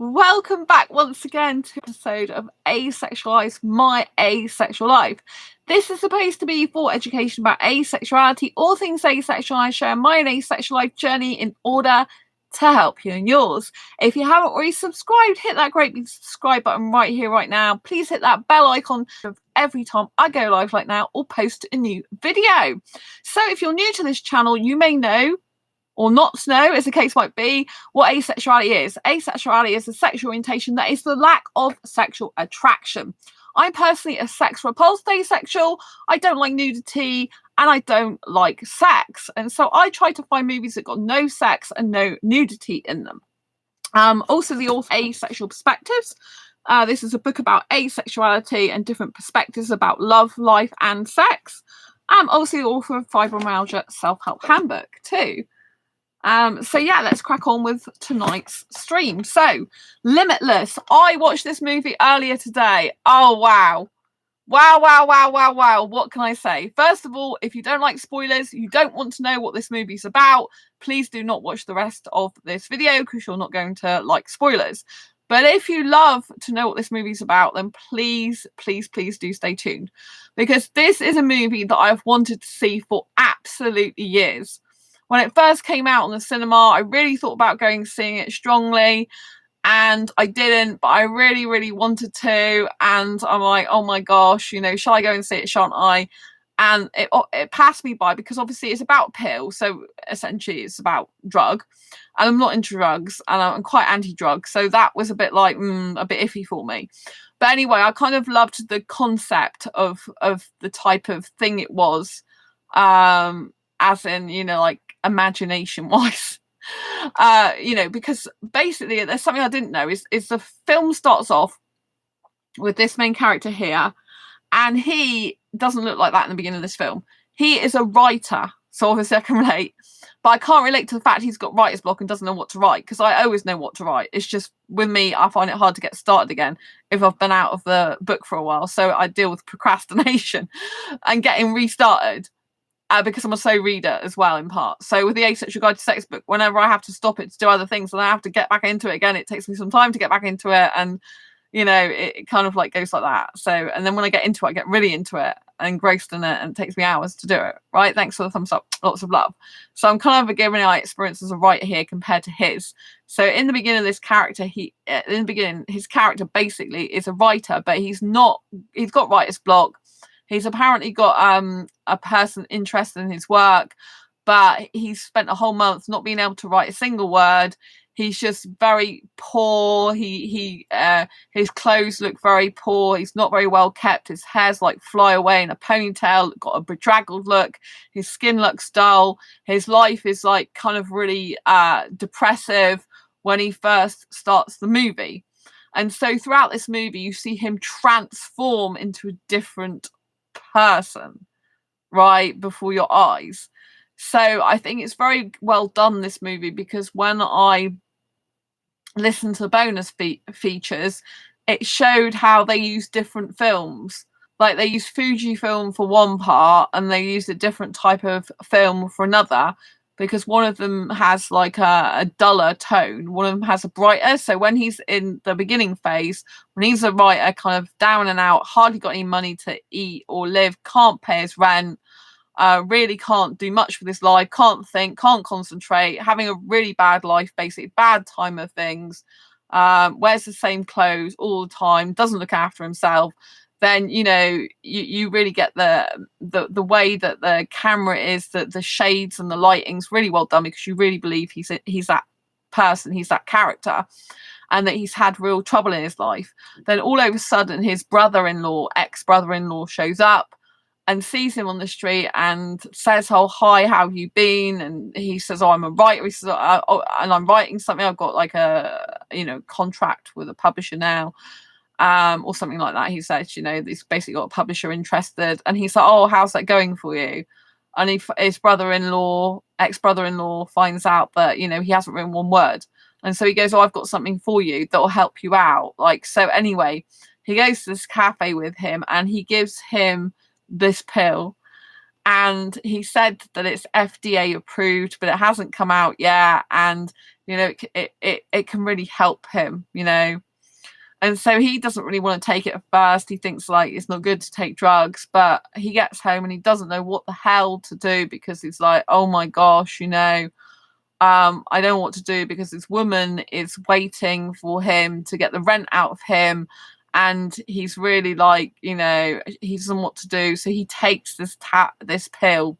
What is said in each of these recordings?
Welcome back once again to an episode of Asexualise, My Asexual Life. This is supposed to be for education about asexuality, all things asexual. I share my own asexual life journey in order to help you in yours. If you haven't already subscribed, hit that great big subscribe button right here, right now. Please hit that bell icon every time I go live like now or post a new video. So if you're new to this channel, you may know or not know, as the case might be, what asexuality is. Asexuality is a sexual orientation that is the lack of sexual attraction. I'm personally a sex repulsed asexual. I don't like nudity and I don't like sex. And so I try to find movies that got no sex and no nudity in them. Also, the author Asexual Perspectives. This is a book about asexuality and different perspectives about love, life, and sex. I'm also the author of Fibromyalgia Self-Help Handbook too. So yeah, let's crack on with tonight's stream. So, Limitless. I watched this movie earlier today. Oh, wow. Wow. What can I say? First of all, if you don't like spoilers, you don't want to know what this movie's about, please do not watch the rest of this video because you're not going to like spoilers. But if you love to know what this movie's about, then please do stay tuned. Because this is a movie that I've wanted to see for absolutely years. When it first came out on the cinema, I really thought about going seeing it strongly, and I didn't, but I really wanted to. And I'm like, oh my gosh, you know, shall I go and see it, shan't I? And it passed me by because obviously it's about pill, so essentially it's about drug, and I'm not into drugs, and I'm quite anti-drug, so that was a bit like a bit iffy for me. But anyway, I kind of loved the concept of the type of thing it was, as in, you know, like imagination wise. You know, because basically there's something I didn't know is the film starts off with this main character here, and he doesn't look like that in the beginning of this film. He is a writer, so obviously I can relate, but I can't relate to the fact he's got writer's block and doesn't know what to write, because I always know what to write. It's just with me, I find it hard to get started again if I've been out of the book for a while, so I deal with procrastination and getting restarted. Because I'm a slow reader as well, in part. So with the Asexual Guide to Sex book, whenever I have to stop it to do other things and I have to get back into it again, it takes me some time to get back into it. And, you know, it kind of like goes like that. So, and then when I get into it, I get really into it and engrossed in it, and it takes me hours to do it, right? Thanks for the thumbs up. Lots of love. So I'm kind of giving my experience as a writer here compared to his. So in the beginning of this character, his character basically is a writer, but he's got writer's block. He's apparently got a person interested in his work, but he's spent a whole month not being able to write a single word. He's just very poor. His clothes look very poor. He's not very well kept. His hair's like fly away in a ponytail, got a bedraggled look. His skin looks dull. His life is like kind of really depressive when he first starts the movie. And so throughout this movie, you see him transform into a different person right before your eyes. So I think it's very well done, this movie, because when I listened to the bonus features, it showed how they use different films. Like they use Fujifilm for one part and they use a different type of film for another, because one of them has like a duller tone, one of them has a brighter. So when he's in the beginning phase, when he's a writer, kind of down and out, hardly got any money to eat or live, can't pay his rent, really can't do much with his life, can't think, can't concentrate, having a really bad life, basically bad time of things, wears the same clothes all the time, doesn't look after himself, then, you know, you really get the way that the camera is, the shades and the lighting's really well done, because you really believe he's that person, he's that character, and that he's had real trouble in his life. Then all of a sudden his ex-brother-in-law shows up and sees him on the street and says, oh, hi, how have you been? And he says, oh, I'm a writer. He says, and I'm writing something. I've got like a, you know, contract with a publisher now. Or something like that. He says, you know, he's basically got a publisher interested, and he's like, oh, how's that going for you? And his ex-brother-in-law finds out that, you know, he hasn't written one word, and so he goes, oh, I've got something for you that will help you out. Like, so anyway, he goes to this cafe with him and he gives him this pill, and he said that it's FDA approved, but it hasn't come out yet, and you know it can really help him, you know. And so he doesn't really want to take it at first. He thinks like it's not good to take drugs, but he gets home and he doesn't know what the hell to do, because he's like, oh my gosh, you know, I don't know what to do, because this woman is waiting for him to get the rent out of him. And he's really like, you know, he doesn't know what to do. So he takes this pill,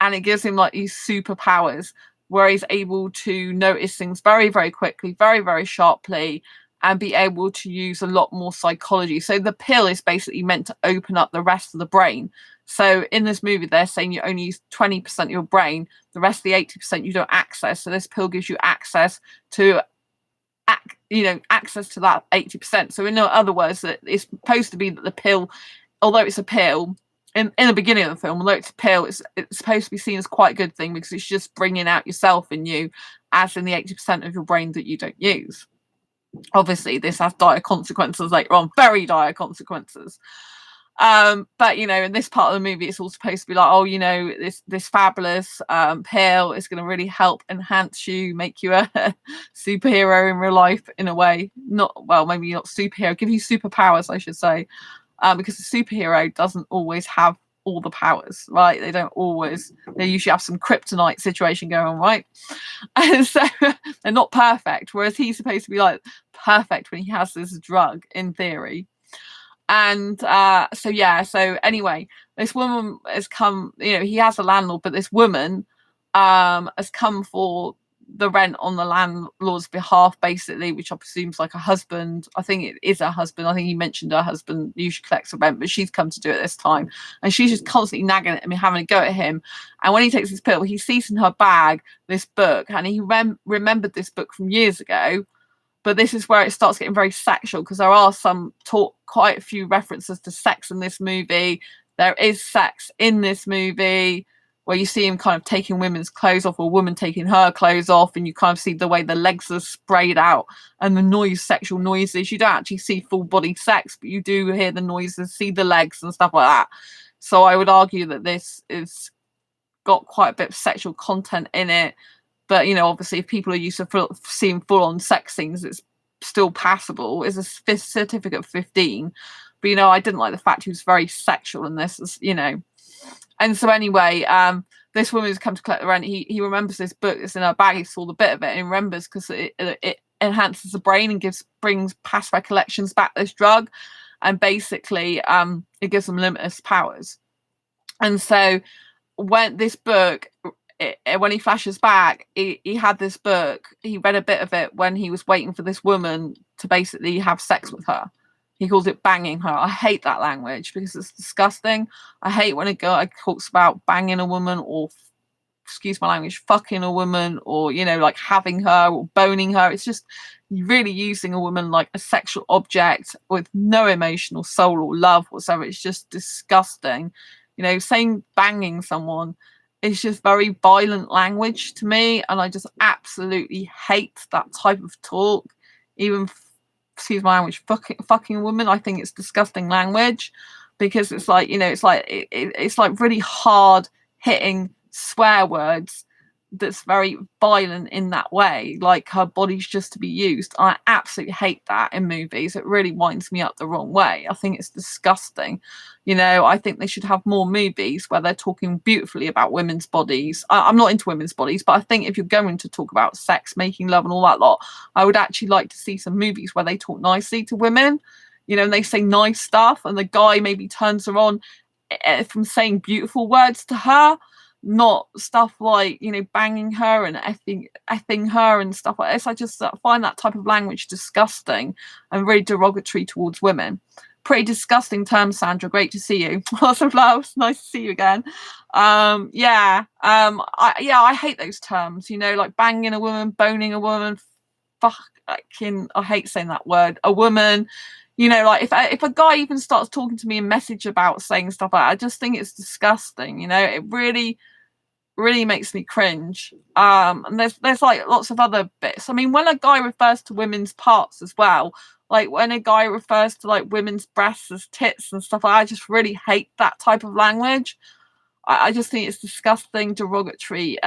and it gives him like these superpowers where he's able to notice things very, very quickly, very, very sharply, and be able to use a lot more psychology. So the pill is basically meant to open up the rest of the brain. So in this movie, they're saying you only use 20% of your brain, the rest of the 80% you don't access. So this pill gives you access to access to that 80%. So in other words, that it's supposed to be that the pill, although it's a pill, in the beginning of the film, although it's a pill, it's supposed to be seen as quite a good thing, because it's just bringing out yourself in you, as in the 80% of your brain that you don't use. Obviously, this has dire consequences later on, very dire consequences. But you know, in this part of the movie, it's all supposed to be like, oh, you know, this fabulous pill is going to really help enhance you, make you a superhero in real life, in a way. Not, well, maybe not superhero, give you superpowers, I should say, because a superhero doesn't always have all the powers, right? They don't always. They usually have some kryptonite situation going on, right? And so they're not perfect, whereas he's supposed to be like perfect when he has this drug, in theory. And so anyway, this woman has come, you know, he has a landlord, but this woman has come for the rent on the landlord's behalf, basically, which I presume is like a husband. I think it is her husband. I think he mentioned her husband usually collects the rent, but she's come to do it this time. And she's just constantly nagging at him, having a go at him. And when he takes his pill, he sees in her bag this book, and he remembered this book from years ago. But this is where it starts getting very sexual, because there are quite a few references to sex in this movie. There is sex in this movie, where you see him kind of taking women's clothes off, or a woman taking her clothes off, and you kind of see the way the legs are sprayed out and the sexual noises. You don't actually see full body sex, but you do hear the noises, see the legs and stuff like that. So I would argue that this is got quite a bit of sexual content in it. But, you know, obviously, if people are used to seeing full-on sex scenes, it's still passable. It's a certificate of 15. But, you know, I didn't like the fact he was very sexual in this, you know. And so anyway, this woman has come to collect the rent. He remembers this book that's in her bag. He saw the bit of it, and he remembers, because it enhances the brain and brings past recollections back to this drug. And basically, it gives them limitless powers. And so when this book... when he flashes back, he had this book. He read a bit of it when he was waiting for this woman to basically have sex with her. He calls it banging her. I hate that language, because it's disgusting. I hate when a guy talks about banging a woman, or, excuse my language, fucking a woman, or, you know, like having her or boning her. It's just really using a woman like a sexual object with no emotional soul or love whatsoever. It's just disgusting. You know, saying banging someone, it's just very violent language to me, and I just absolutely hate that type of talk. Even, excuse my language, fucking a woman, I think it's disgusting language, because it's like, you know, it's like it's like really hard hitting swear words that's very violent in that way, like her body's just to be used. I absolutely hate that in movies. It really winds me up the wrong way. I think it's disgusting. You know, I think they should have more movies where they're talking beautifully about women's bodies. I'm not into women's bodies, but I think if you're going to talk about sex, making love and all that lot, I would actually like to see some movies where they talk nicely to women, you know, and they say nice stuff, and the guy maybe turns her on from saying beautiful words to her, not stuff like, you know, banging her and effing her and stuff like this. I just find that type of language disgusting and really derogatory towards women. Pretty disgusting term, Sandra. Great to see you. Lots of love. Nice to see you again. I hate those terms, you know, like banging a woman, boning a woman, fucking, I hate saying that word, a woman. You know, like if a guy even starts talking to me in message about saying stuff like that, I just think it's disgusting. You know, it really makes me cringe. And there's like lots of other bits. I mean, when a guy refers to women's parts as well, like when a guy refers to like women's breasts as tits and stuff, I just really hate that type of language. I just think it's disgusting, derogatory,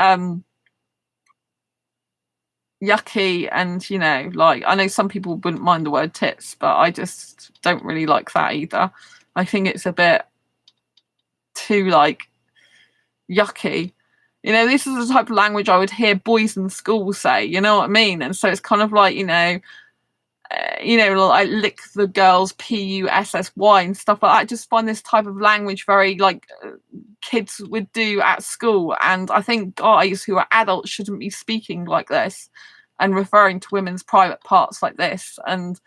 yucky, and like, I know some people wouldn't mind the word tits, but I just don't really like that either. I think it's a bit too like yucky. This is the type of language I would hear boys in school say, you know what I mean? And so it's kind of like, like lick the girls, PUSSY and stuff like that. I just find this type of language very like kids would do at school. And I think guys who are adults shouldn't be speaking like this and referring to women's private parts like this. And,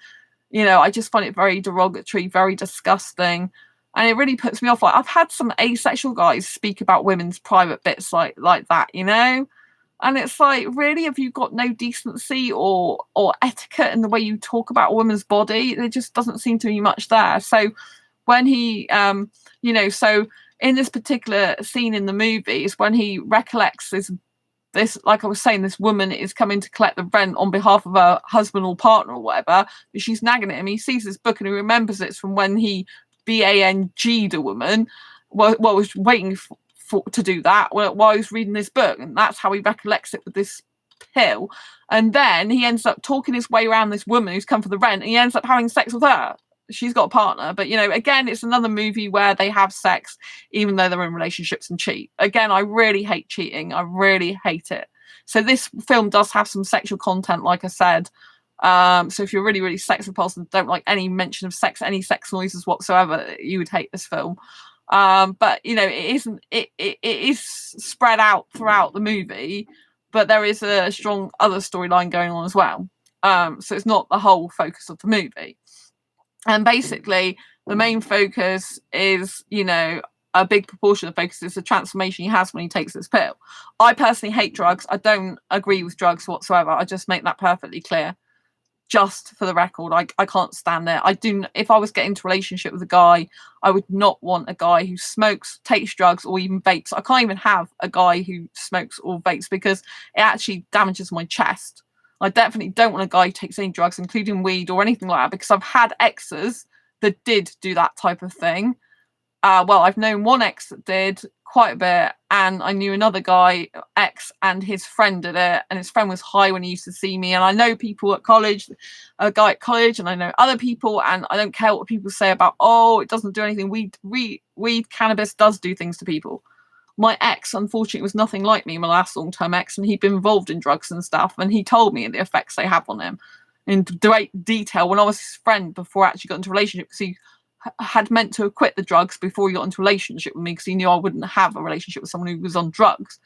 I just find it very derogatory, very disgusting. And it really puts me off. Like, I've had some asexual guys speak about women's private bits like that, And it's like, really, have you got no decency or etiquette in the way you talk about a woman's body? There just doesn't seem to be much there. So when he, so in this particular scene in the movie is when he recollects this, like I was saying, this woman is coming to collect the rent on behalf of her husband or partner or whatever, but she's nagging at him. He sees this book and he remembers it's from when he BANG'd a woman, was waiting to do that while he was reading this book, and that's how he recollects it with this pill. And then he ends up talking his way around this woman who's come for the rent, and he ends up having sex with her. She's got a partner, but again, it's another movie where they have sex even though they're in relationships and cheat. Again, I really hate cheating. I really hate it. So this film does have some sexual content, like I said. So if you're really, really sex repulsive, don't like any mention of sex, any sex noises whatsoever, you would hate this film. But it is spread out throughout the movie, but there is a strong other storyline going on as well. So it's not the whole focus of the movie. And basically the main focus is, a big proportion of the focus is the transformation he has when he takes this pill. I personally hate drugs. I don't agree with drugs whatsoever. I just make that perfectly clear. Just for the record, I can't stand it. If I was getting into a relationship with a guy, I would not want a guy who smokes, takes drugs, or even vapes. I can't even have a guy who smokes or vapes because it actually damages my chest. I definitely don't want a guy who takes any drugs, including weed or anything like that, because I've had exes that did do that type of thing. Well, I've known one ex that did quite a bit, and I knew another guy, ex, and his friend did it, and his friend was high when he used to see me. And I know people at college, a guy at college, and I know other people, and I don't care what people say about, it doesn't do anything. Weed, cannabis does do things to people. My ex, unfortunately, was nothing like me, my last long-term ex, and he'd been involved in drugs and stuff, and he told me the effects they have on him in great detail when I was his friend before I actually got into a relationship, because he had meant to have quit the drugs before he got into a relationship with me, because he knew I wouldn't have a relationship with someone who was on drugs.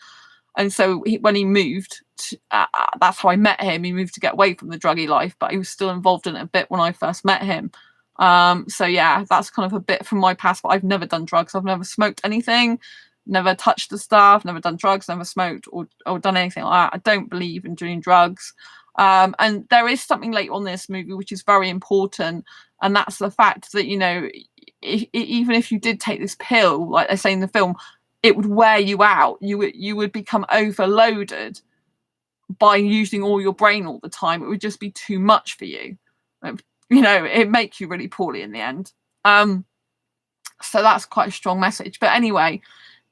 And so when he moved, that's how I met him. He moved to get away from the druggy life, but he was still involved in it a bit when I first met him. So yeah, that's kind of a bit from my past, but I've never done drugs. I've never smoked anything, never touched the stuff, never done drugs, never smoked or done anything like that. I don't believe in doing drugs. And there is something later on in this movie which is very important, and that's the fact that, even if you did take this pill, like they say in the film, it would wear you out. You would become overloaded by using all your brain all the time. It would just be too much for you. It'd make you really poorly in the end. So that's quite a strong message. But anyway,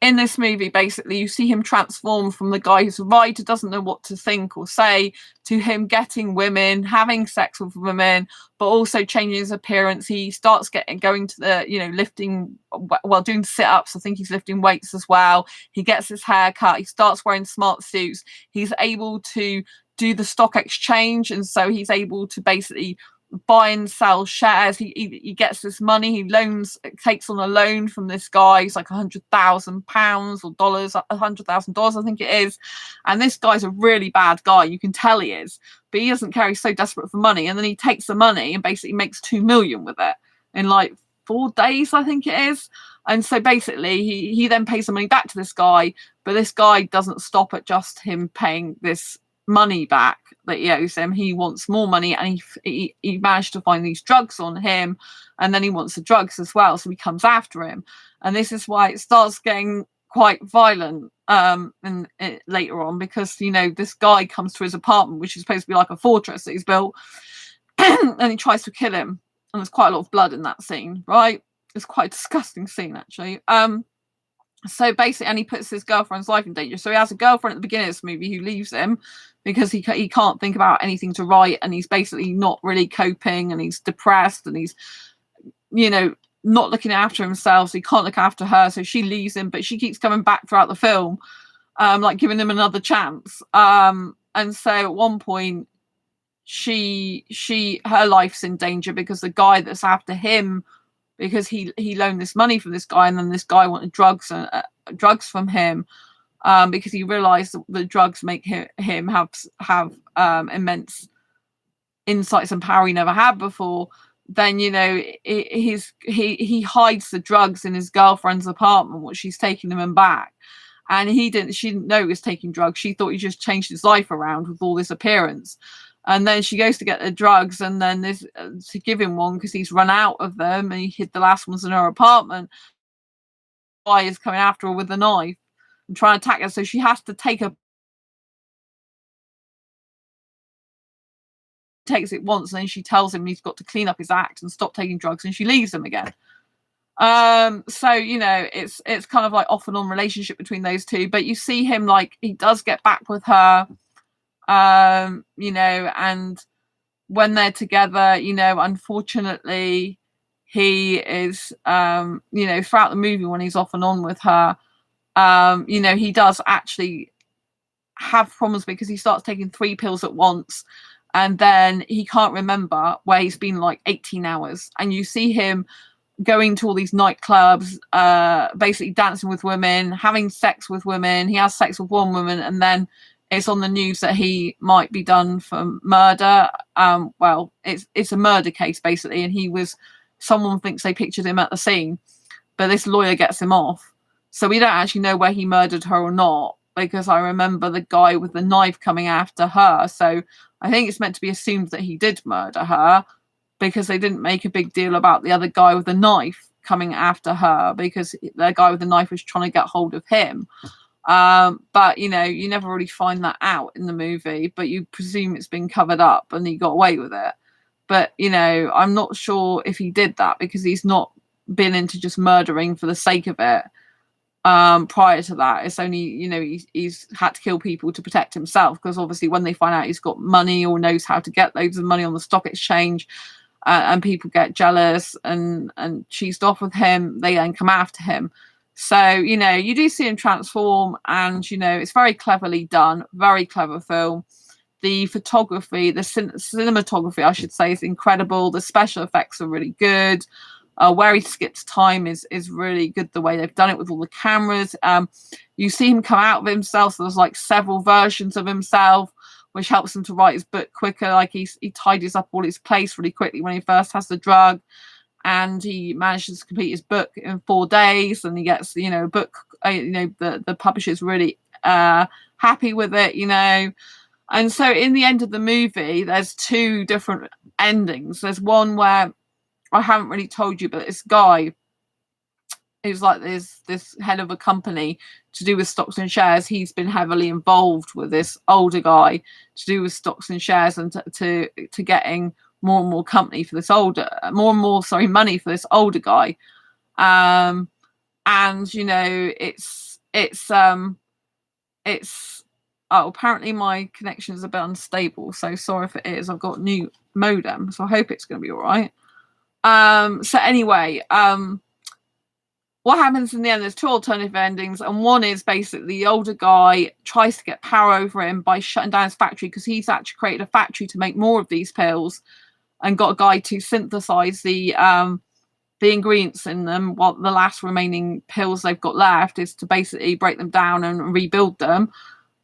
in this movie, basically, you see him transform from the guy who's a writer, doesn't know what to think or say, to him getting women, having sex with women, but also changing his appearance. He starts going to the, lifting, doing sit-ups. I think he's lifting weights as well. He gets his hair cut. He starts wearing smart suits. He's able to do the stock exchange, and so he's able to basically buy and sell shares. He gets this money. He takes on a loan from this guy. It's like £100,000 or dollars, $100,000, I think it is. And this guy's a really bad guy. You can tell he is, but he doesn't care. He's so desperate for money. And then he takes the money and basically makes $2 million with it in like 4 days, I think it is. And so basically he then pays the money back to this guy, but this guy doesn't stop at just him paying this money back that he owes him. He wants more money, and he managed to find these drugs on him, and then he wants the drugs as well, so he comes after him. And this is why it starts getting quite violent later on, because this guy comes to his apartment, which is supposed to be like a fortress that he's built, and he tries to kill him, and there's quite a lot of blood in that scene, right? It's quite a disgusting scene, actually. So basically, and he puts his girlfriend's life in danger. So he has a girlfriend at the beginning of this movie who leaves him because he can't think about anything to write, and he's basically not really coping, and he's depressed, and he's, you know, not looking after himself, so he can't look after her. So she leaves him, but she keeps coming back throughout the film, like giving him another chance. And so at one point, her life's in danger because the guy that's after him, because he loaned this money from this guy, and then this guy wanted drugs from him, because he realized that the drugs make him have immense insights and power he never had before. Then, you know, he hides the drugs in his girlfriend's apartment while she's taking him back, and she didn't know he was taking drugs. She thought he just changed his life around with all this appearance. And then she goes to get the drugs, and then this to give him one because he's run out of them, and he hid the last ones in her apartment. The guy is coming after her with a knife and trying to attack her, so she has to take her. Takes it once, and then she tells him he's got to clean up his act and stop taking drugs, and she leaves him again. So, you know, it's kind of like off and on relationship between those two, but you see him, like, he does get back with her, you know, and when they're together, you know, unfortunately, he is, you know, throughout the movie when he's off and on with her, you know, he does actually have problems because he starts taking 3 pills at once, and then he can't remember where he's been like 18 hours. And you see him going to all these nightclubs, basically dancing with women, having sex with women. He has sex with one woman, and then it's on the news that he might be done for murder. Well, it's a murder case basically, and someone thinks they pictured him at the scene, but this lawyer gets him off. So we don't actually know where he murdered her or not, because I remember the guy with the knife coming after her. So I think it's meant to be assumed that he did murder her, because they didn't make a big deal about the other guy with the knife coming after her, because the guy with the knife was trying to get hold of him. But, you know, you never really find that out in the movie, but you presume it's been covered up and he got away with it. But, you know, I'm not sure if he did that, because he's not been into just murdering for the sake of it. Prior to that, it's only, you know, he's had to kill people to protect himself, because obviously when they find out he's got money or knows how to get loads of money on the stock exchange, and people get jealous and cheesed off with him, they then come after him. So, you know, you do see him transform, and, you know, it's very cleverly done, very clever film. The photography, the cinematography, I should say, is incredible. The special effects are really good. Where he skips time is really good, the way they've done it with all the cameras. You see him come out of himself, so there's like several versions of himself, which helps him to write his book quicker. Like he tidies up all his place really quickly when he first has the drug, and he manages to complete his book in 4 days, and he gets, you know, a book, you know, the publisher's really happy with it, you know. And so in the end of the movie, there's 2 different endings. There's one where I haven't really told you, but this guy who's like this head of a company to do with stocks and shares, he's been heavily involved with this older guy to do with stocks and shares, and to getting more and more money for this older guy. And, you know, it's apparently my connection is a bit unstable, so sorry if it is. I've got new modem, so I hope it's going to be all right. So anyway, what happens in the end, there's 2 alternative endings, and one is basically the older guy tries to get power over him by shutting down his factory, because he's actually created a factory to make more of these pills, and got a guy to synthesize the ingredients in them, while the last remaining pills they've got left is to basically break them down and rebuild them.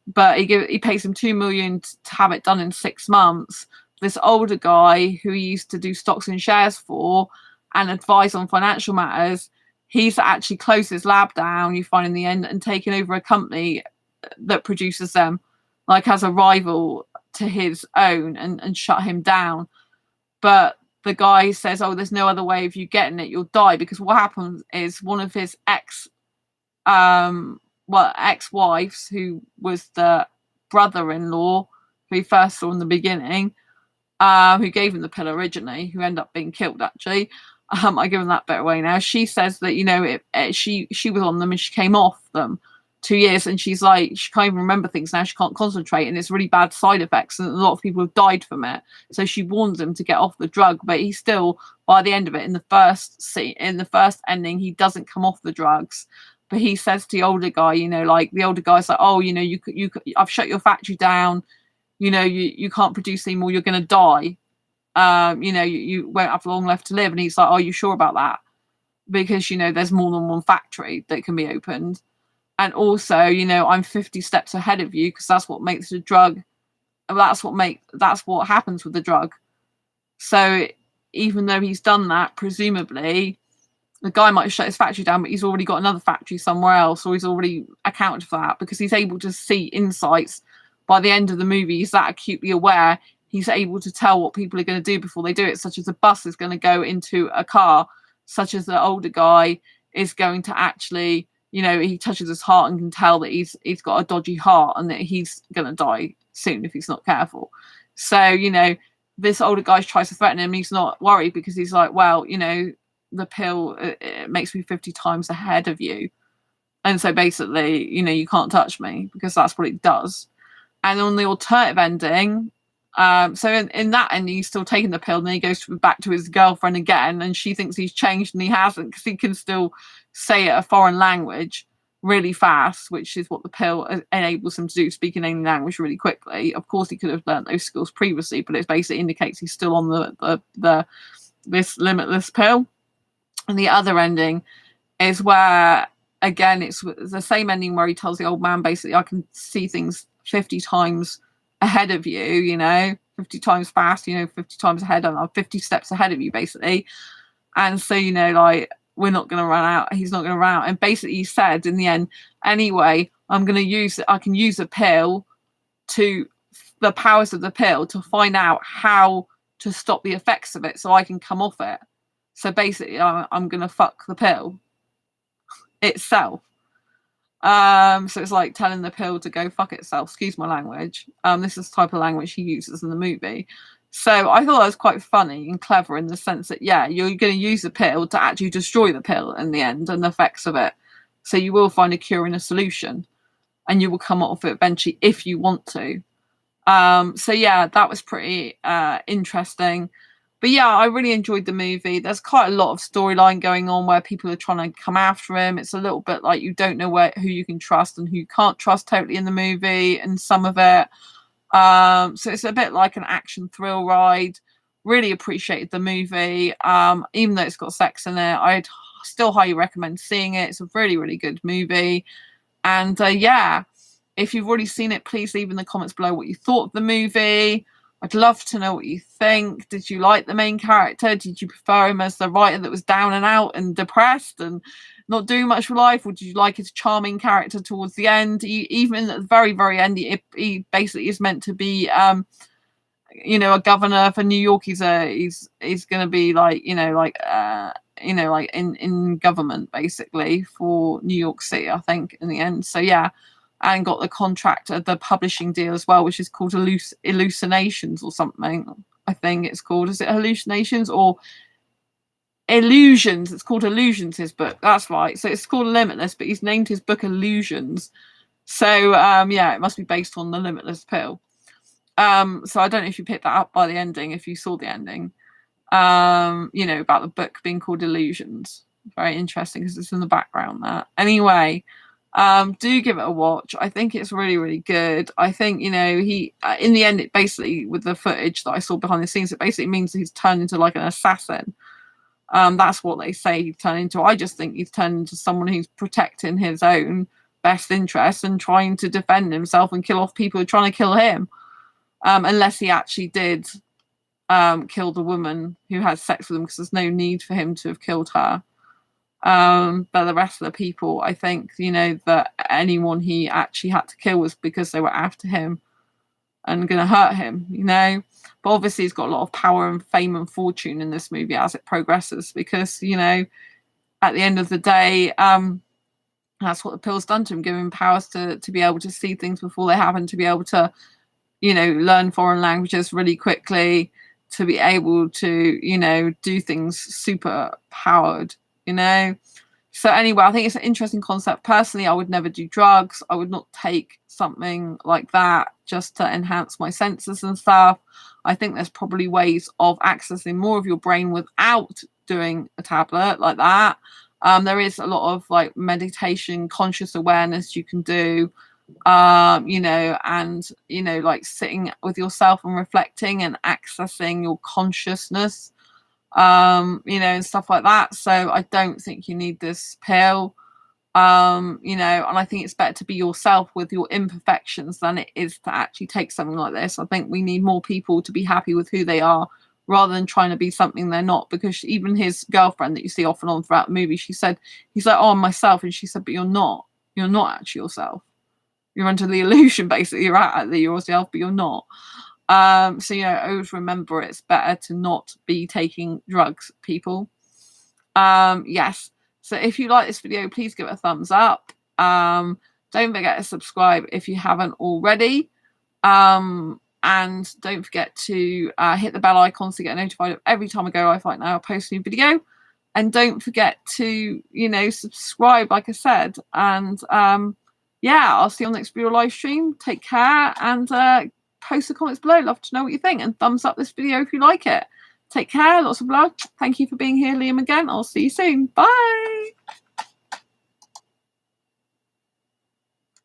But he pays him $2 million to have it done in 6 months. This older guy who he used to do stocks and shares for and advise on financial matters, he's actually closed his lab down, you find in the end, and taken over a company that produces them, like as a rival to his own, and shut him down. But the guy says, oh, there's no other way of you getting it, you'll die. Because what happens is one of his ex-wives, who was the brother-in-law who he first saw in the beginning, who gave him the pill originally, who ended up being killed actually, I given that bit away now. She says that, you know, she was on them and she came off them 2 years, and she's like, she can't even remember things now. She can't concentrate, and it's really bad side effects, and a lot of people have died from it. So she warns him to get off the drug, but he still, by the end of it, in the first scene, in the first ending, he doesn't come off the drugs. But he says to the older guy, you know, like the older guy's like, oh, you know, I've shut your factory down. You know, you can't produce anymore. You're going to die. You know, you won't have long left to live. And he's like, are you sure about that? Because, you know, there's more than one factory that can be opened. And also, you know, I'm 50 steps ahead of you, because that's what makes the drug. That's what happens with the drug. So even though he's done that, presumably the guy might have shut his factory down, but he's already got another factory somewhere else, or he's already accounted for that, because he's able to see insights. By the end of the movie, he's that acutely aware. He's able to tell what people are going to do before they do it, such as a bus is going to go into a car, such as the older guy is going to actually, you know, he touches his heart and can tell that he's got a dodgy heart and that he's going to die soon if he's not careful. So, you know, this older guy tries to threaten him. He's not worried, because he's like, well, you know, the pill, it makes me 50 times ahead of you. And so basically, you know, you can't touch me, because that's what it does. And on the alternative ending, so in that ending, he's still taking the pill, and then he goes back to his girlfriend again, and she thinks he's changed, and he hasn't, because he can still say a foreign language really fast, which is what the pill enables him to do, speak an alien language really quickly. Of course, he could have learned those skills previously, but it basically indicates he's still on this limitless pill. And the other ending is where, again, it's the same ending where he tells the old man, basically, I can see things 50 times ahead of you, you know, 50 times fast, you know, 50 times ahead, I'm 50 steps ahead of you, basically. And so, you know, like, we're not going to run out. He's not going to run out. And basically he said in the end, anyway, I can use a pill, to the powers of the pill, to find out how to stop the effects of it, so I can come off it. So basically I'm going to fuck the pill itself. So it's like telling the pill to go fuck itself. Excuse my language. This is the type of language he uses in the movie. So I thought that was quite funny and clever, in the sense that, yeah, you're going to use the pill to actually destroy the pill in the end and the effects of it. So you will find a cure and a solution, and you will come off it eventually if you want to. So yeah, that was pretty interesting. But yeah, I really enjoyed the movie. There's quite a lot of storyline going on where people are trying to come after him. It's a little bit like you don't know who you can trust and who you can't trust totally in the movie, and some of it. So it's a bit like an action thrill ride. Really appreciated the movie. Even though it's got sex in it, I'd still highly recommend seeing it. It's a really, really good movie. And yeah, if you've already seen it, please leave in the comments below what you thought of the movie. I'd love to know what you think. Did you like the main character? Did you prefer him as the writer that was down and out and depressed and not doing much for life? Or did you like his charming character towards the end? Even at the very, very end, he basically is meant to be, you know, a governor for New York. He's going to be like, you know, like in government, basically, for New York City, I think, in the end. So yeah. And got the contract, the publishing deal as well, which is called Hallucinations or something. I think it's called. Is it Hallucinations or Illusions? It's called Illusions, his book. That's right. So it's called Limitless, but he's named his book Illusions. So yeah, it must be based on the Limitless pill. So I don't know if you picked that up by the ending, if you saw the ending. You know, about the book being called Illusions. Very interesting, because it's in the background there. Anyway. Do give it a watch. I think it's really, really good. I think, you know, he in the end, it basically, with the footage that I saw behind the scenes, it basically means he's turned into like an assassin. That's what they say he's turned into. I just think he's turned into someone who's protecting his own best interests and trying to defend himself and kill off people who are trying to kill him. Unless he actually did kill the woman who had sex with him, because there's no need for him to have killed her. But the rest of the people, I think, you know, that anyone he actually had to kill was because they were after him and going to hurt him, you know. But obviously he's got a lot of power and fame and fortune in this movie as it progresses, because, you know, at the end of the day, that's what the pill's done to him, giving him powers to be able to see things before they happen, to be able to, you know, learn foreign languages really quickly, to be able to, you know, do things super powered, you know. So anyway, I think it's an interesting concept. Personally, I would never do drugs. I would not take something like that just to enhance my senses and stuff. I think there's probably ways of accessing more of your brain without doing a tablet like that. There is a lot of like meditation, conscious awareness you can do, you know, and, you know, like sitting with yourself and reflecting and accessing your consciousness, you know, and stuff like that. So I don't think you need this pill, you know, and I think it's better to be yourself with your imperfections than it is to actually take something like this. I think we need more people to be happy with who they are rather than trying to be something they're not, because even his girlfriend that you see off and on throughout the movie, she said, he's like, oh, I'm myself. And she said, but you're not actually yourself. You're under the illusion, basically. You're at that you're yourself, but you're not. So, you know, always remember it's better to not be taking drugs, people. Yes. So if you like this video, please give it a thumbs up. Don't forget to subscribe if you haven't already. And don't forget to hit the bell icon to get notified of every time I go live like now, I'll post a new video. And don't forget to, you know, subscribe, like I said. And yeah, I'll see you on the next video live stream. Take care, and post the comments below. Love to know what you think, and thumbs up this video if you like it. Take care, lots of love. Thank you for being here, Liam, again. I'll see you soon. Bye.